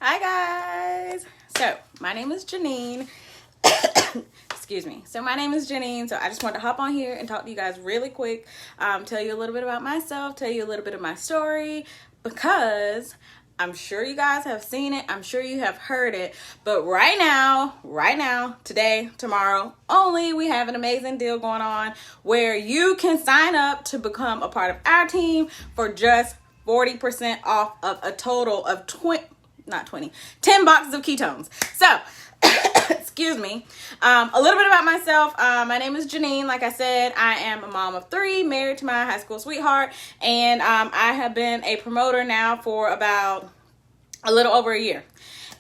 Hi guys. So my name is Janine. Excuse me. So my name is Janine. So I just wanted to hop on here and talk to you guys really quick. Tell you a little bit about myself. Tell you a little bit of my story because I'm sure you guys have seen it. I'm sure you have heard it. But right now, today, tomorrow, only we have an amazing deal going on where you can sign up to become a part of our team for just 40% off of a total of 10 boxes of ketones. So, excuse me. A little bit about myself. My name is Janine. Like I said, I am a mom of 3, married to my high school sweetheart, and I have been a promoter now for about a little over a year.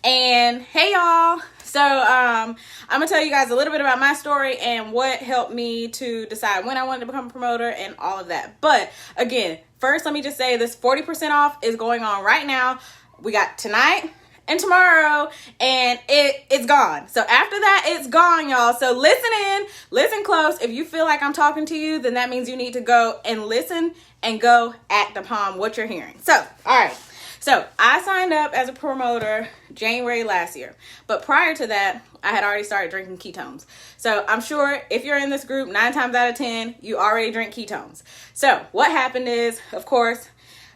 And hey y'all. So I'm gonna tell you guys a little bit about my story and what helped me to decide when I wanted to become a promoter and all of that. But again, first let me just say this 40% off is going on right now. We got tonight and tomorrow, and it's gone. So after that, it's gone, y'all. So listen close. If you feel like I'm talking to you, then that means you need to go and listen and go act upon what you're hearing. So, all right. So I signed up as a promoter January last year, but prior to that, I had already started drinking ketones. So I'm sure if you're in this group, 9 times out of 10, you already drink ketones. So what happened is, of course,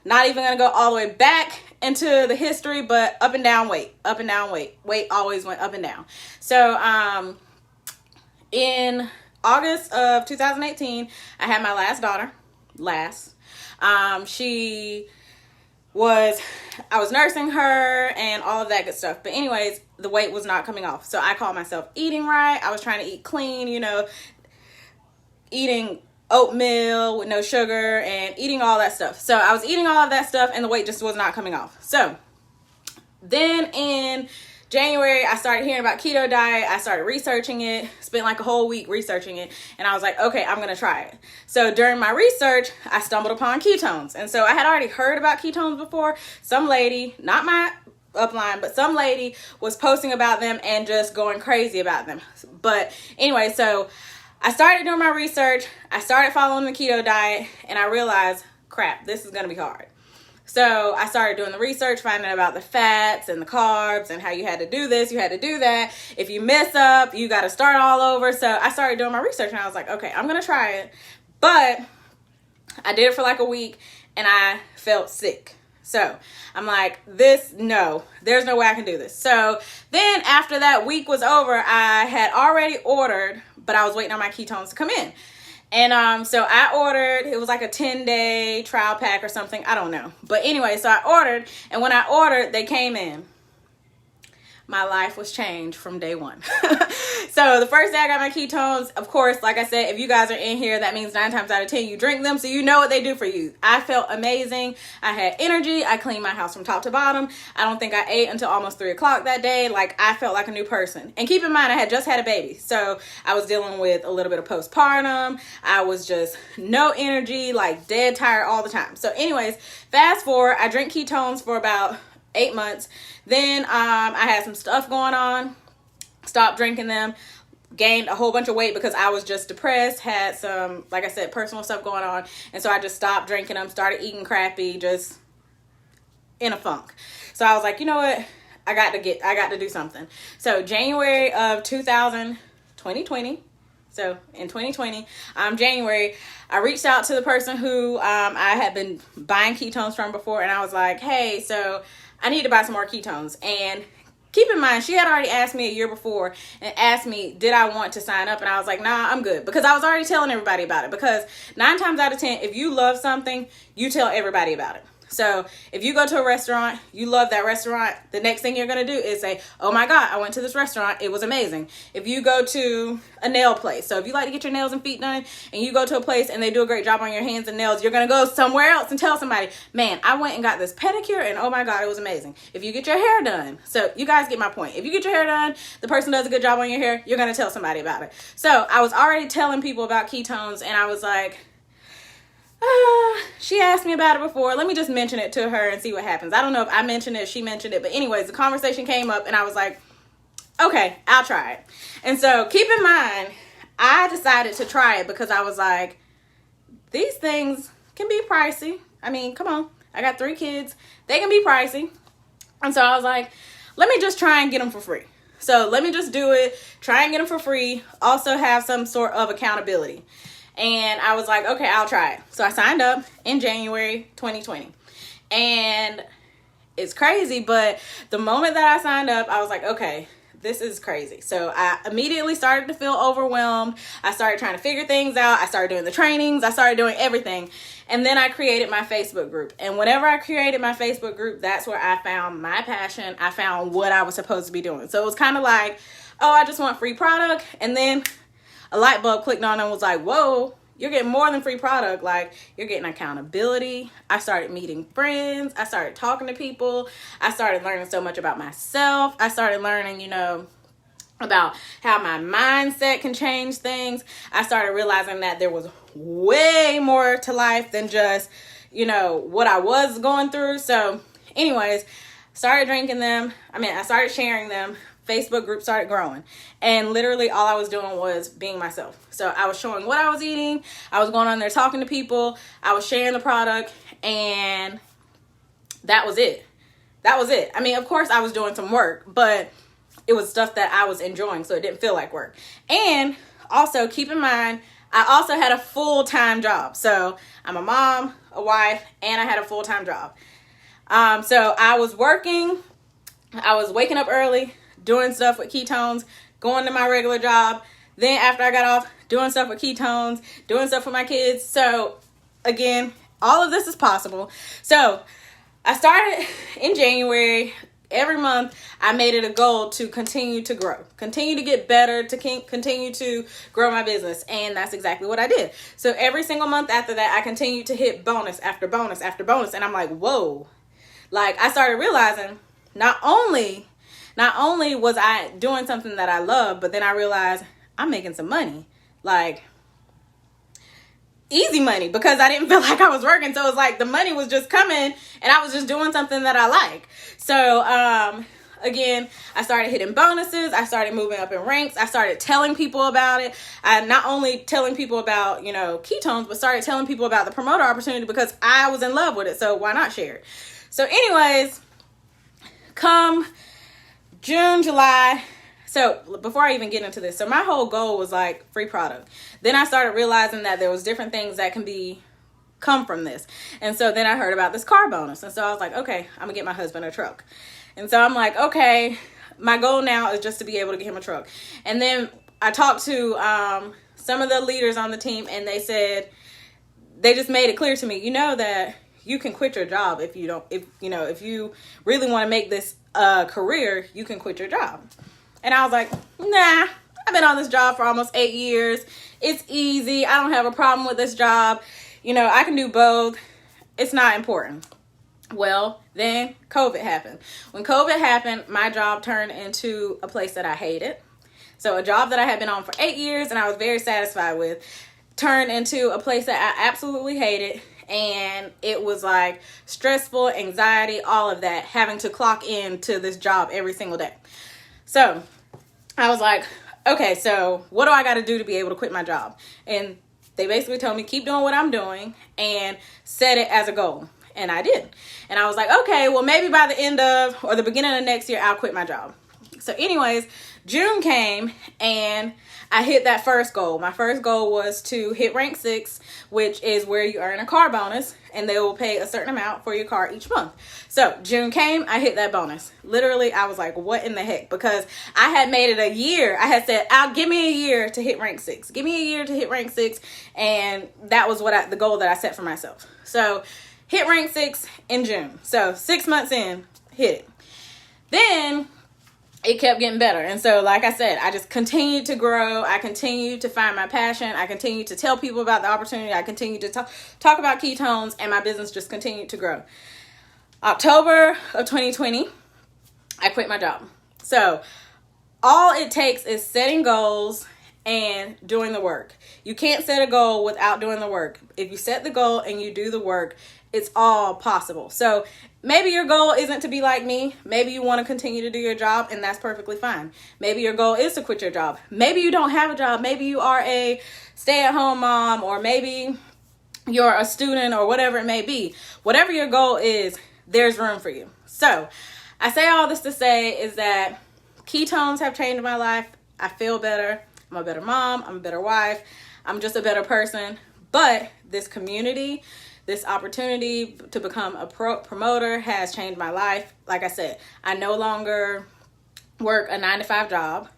not even going to go all the way back into the history, but up and down weight. Weight always went up and down. So in August of 2018, I had my last daughter. I was nursing her and all of that good stuff. But anyways, the weight was not coming off. So I called myself eating right. I was trying to eat clean, eating oatmeal with no sugar and eating all that stuff. So I was eating all of that stuff and the weight just was not coming off. So then in January, I started hearing about keto diet. I started researching it, spent like a whole week researching it. And I was like, okay, I'm going to try it. So during my research, I stumbled upon ketones. And so I had already heard about ketones before. Some lady, not my upline, but some lady was posting about them and just going crazy about them. But anyway, so I started doing my research. I started following the keto diet and I realized, crap, this is going to be hard. So I started doing the research, finding out about the fats and the carbs and how you had to do this, you had to do that. If you mess up, you got to start all over. So I started doing my research and I was like, okay, I'm going to try it. But I did it for like a week and I felt sick. So I'm like, there's no way I can do this. So then after that week was over, I had already ordered, but I was waiting on my ketones to come in. And so I ordered, it was like a 10-day trial pack or something. I don't know. But anyway, so I ordered, and when I ordered, they came in. My life was changed from day one. So the first day I got my ketones, of course, like I said, if you guys are in here, that means 9 times out of 10 you drink them, so you know what they do for you. I felt amazing. I had energy. I cleaned my house from top to bottom. I don't think I ate until almost 3 o'clock that day. Like, I felt like a new person. And keep in mind, I had just had a baby, so I was dealing with a little bit of postpartum. I was just no energy, like dead tired all the time. So anyways, fast forward, I drank ketones for about 8 months. Then I had some stuff going on, stopped drinking them, gained a whole bunch of weight because I was just depressed, had some, like I said, personal stuff going on. And so I just stopped drinking them, started eating crappy, just in a funk. So I was like, you know what? I got to do something. So January of 2020, so in 2020, January, I reached out to the person who I had been buying ketones from before. And I was like, hey, so I need to buy some more ketones. And keep in mind, she had already asked me a year before and asked me, did I want to sign up? And I was like, nah, I'm good. Because I was already telling everybody about it. Because 9 times out of 10, if you love something, you tell everybody about it. So if you go to a restaurant, you love that restaurant, the next thing you're going to do is say, oh my God, I went to this restaurant. It was amazing. If you go to a nail place, so if you like to get your nails and feet done and you go to a place and they do a great job on your hands and nails, you're going to go somewhere else and tell somebody, man, I went and got this pedicure and oh my God, it was amazing. If you get your hair done, so you guys get my point. If you get your hair done, the person does a good job on your hair, you're going to tell somebody about it. So I was already telling people about ketones and I was like, she asked me about it before. Let me just mention it to her and see what happens. I don't know if I mentioned it, she mentioned it, but anyways, the conversation came up and I was like, okay, I'll try it. And so keep in mind, I decided to try it because I was like, these things can be pricey. I mean, come on. I got 3 kids. They can be pricey. And so I was like, let me just try and get them for free. So let me just do it, try and get them for free, also have some sort of accountability. And I was like, okay, I'll try it. So I signed up in January 2020. And it's crazy, but the moment that I signed up, I was like, okay, this is crazy. So I immediately started to feel overwhelmed. I started trying to figure things out. I started doing the trainings. I started doing everything. And then I created my Facebook group. And whenever I created my Facebook group, that's where I found my passion. I found what I was supposed to be doing. So it was kind of like, oh, I just want free product. And then a light bulb clicked on and was like, whoa, you're getting more than free product. Like, you're getting accountability. I started meeting friends. I started talking to people. I started learning so much about myself. I started learning, about how my mindset can change things. I started realizing that there was way more to life than just, what I was going through. So anyways, started drinking them. I started sharing them. Facebook group started growing, and literally all I was doing was being myself. So I was showing what I was eating. I was going on there talking to people. I was sharing the product, and that was it. Of course I was doing some work, but it was stuff that I was enjoying, so it didn't feel like work. And also keep in mind, I also had a full-time job. So I'm a mom, a wife, and I had a full-time job. So I was working. I was waking up early, doing stuff with ketones, going to my regular job. Then after I got off, doing stuff with ketones, doing stuff with my kids. So again, all of this is possible. So I started in January. Every month, I made it a goal to continue to grow, continue to get better, to continue to grow my business. And that's exactly what I did. So every single month after that, I continued to hit bonus after bonus after bonus. And I'm like, whoa. Like, I started realizing not only was I doing something that I love, but then I realized I'm making some money, like easy money, because I didn't feel like I was working. So it was like the money was just coming and I was just doing something that I like. So, again, I started hitting bonuses. I started moving up in ranks. I started telling people about it. I not only telling people about, ketones, but started telling people about the promoter opportunity because I was in love with it. So why not share it? So anyways, come June, July. So before I even get into this, so my whole goal was like free product. Then I started realizing that there was different things that can come from this. And so then I heard about this car bonus. And so I was like, okay, I'm gonna get my husband a truck. And so I'm like, okay, my goal now is just to be able to get him a truck. And then I talked to some of the leaders on the team, and they said, they just made it clear to me, that you can quit your job if you really want to make this a career, you can quit your job. And I was like, nah, I've been on this job for almost 8 years. It's easy. I don't have a problem with this job. I can do both. It's not important. Well, then COVID happened. When COVID happened, my job turned into a place that I hated. So a job that I had been on for 8 years and I was very satisfied with turned into a place that I absolutely hated. And it was like stressful, anxiety, all of that, having to clock in to this job every single day. So I was like, okay, so what do I got to do to be able to quit my job? And they basically told me, keep doing what I'm doing and set it as a goal. And I did. And I was like, okay, well, maybe by the end of or the beginning of next year, I'll quit my job. So anyways, June came and I hit that first goal. My first goal was to hit rank 6, which is where you earn a car bonus and they will pay a certain amount for your car each month. So June came, I hit that bonus. Literally, I was like, what in the heck? Because I had made it a year. I had said, give me a year to hit rank 6. Give me a year to hit rank 6. And that was the goal that I set for myself. So hit rank 6 in June. So 6 months in, hit it. Then it kept getting better. And so, like I said, I just continued to grow. I continued to find my passion. I continued to tell people about the opportunity. I continued to talk about ketones, and my business just continued to grow. October of 2020, I quit my job. So all it takes is setting goals and doing the work. You can't set a goal without doing the work. If you set the goal and you do the work, it's all possible. So maybe your goal isn't to be like me. Maybe you want to continue to do your job, and that's perfectly fine. Maybe your goal is to quit your job. Maybe you don't have a job. Maybe you are a stay-at-home mom, or maybe you're a student, or whatever it may be. Whatever your goal is, there's room for you. So I say all this to say is that ketones have changed my life. I feel better. I'm a better mom. I'm a better wife. I'm just a better person. But this community, this opportunity to become a promoter has changed my life. Like I said, I no longer work a 9-to-5 job.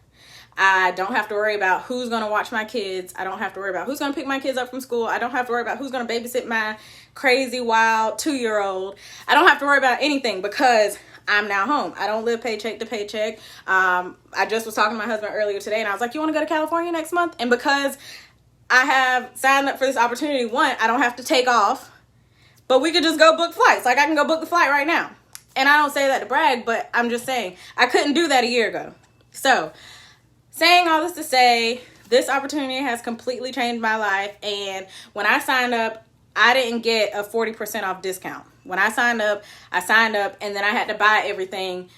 I don't have to worry about who's going to watch my kids. I don't have to worry about who's going to pick my kids up from school. I don't have to worry about who's going to babysit my crazy, wild 2-year-old. I don't have to worry about anything because I'm now home. I don't live paycheck to paycheck. I just was talking to my husband earlier today and I was like, you want to go to California next month? And because I have signed up for this opportunity, one, I don't have to take off, but we could just go book flights. Like I can go book the flight right now. And I don't say that to brag, but I'm just saying I couldn't do that a year ago. So saying all this to say, this opportunity has completely changed my life. And when I signed up, I didn't get a 40% off discount. When I signed up, and then I had to buy everything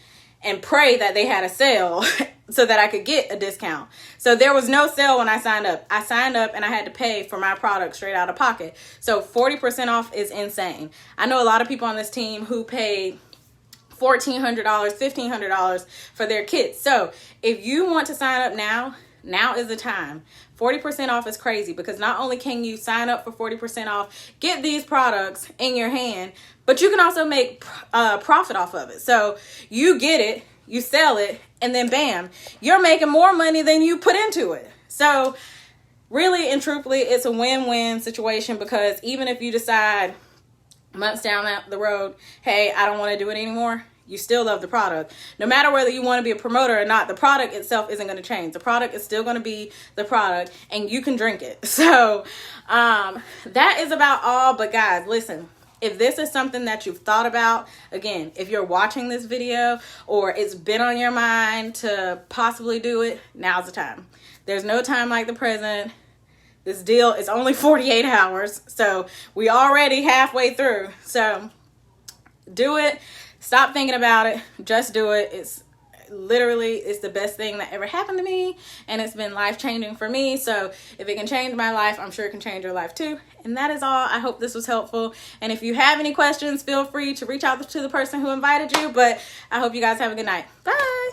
and pray that they had a sale so that I could get a discount. So there was no sale when I signed up. I signed up and I had to pay for my product straight out of pocket. So 40% off is insane. I know a lot of people on this team who paid $1,400, $1,500 for their kits. So if you want to sign up now is the time. 40% off is crazy because not only can you sign up for 40% off, get these products in your hand, but you can also make profit off of it. So you get it, you sell it, and then bam, you're making more money than you put into it. So really and truthfully, it's a win-win situation because even if you decide months down the road, hey, I don't want to do it anymore, you still love the product. No matter whether you want to be a promoter or not, the product itself isn't going to change. The product is still going to be the product and you can drink it. So that is about all. But guys, listen, if this is something that you've thought about, again, if you're watching this video or it's been on your mind to possibly do it, now's the time. There's no time like the present. This deal is only 48 hours. So we already halfway through. So do it. Stop thinking about it. Just do it. It's the best thing that ever happened to me. And it's been life-changing for me. So if it can change my life, I'm sure it can change your life too. And that is all. I hope this was helpful. And if you have any questions, feel free to reach out to the person who invited you. But I hope you guys have a good night. Bye.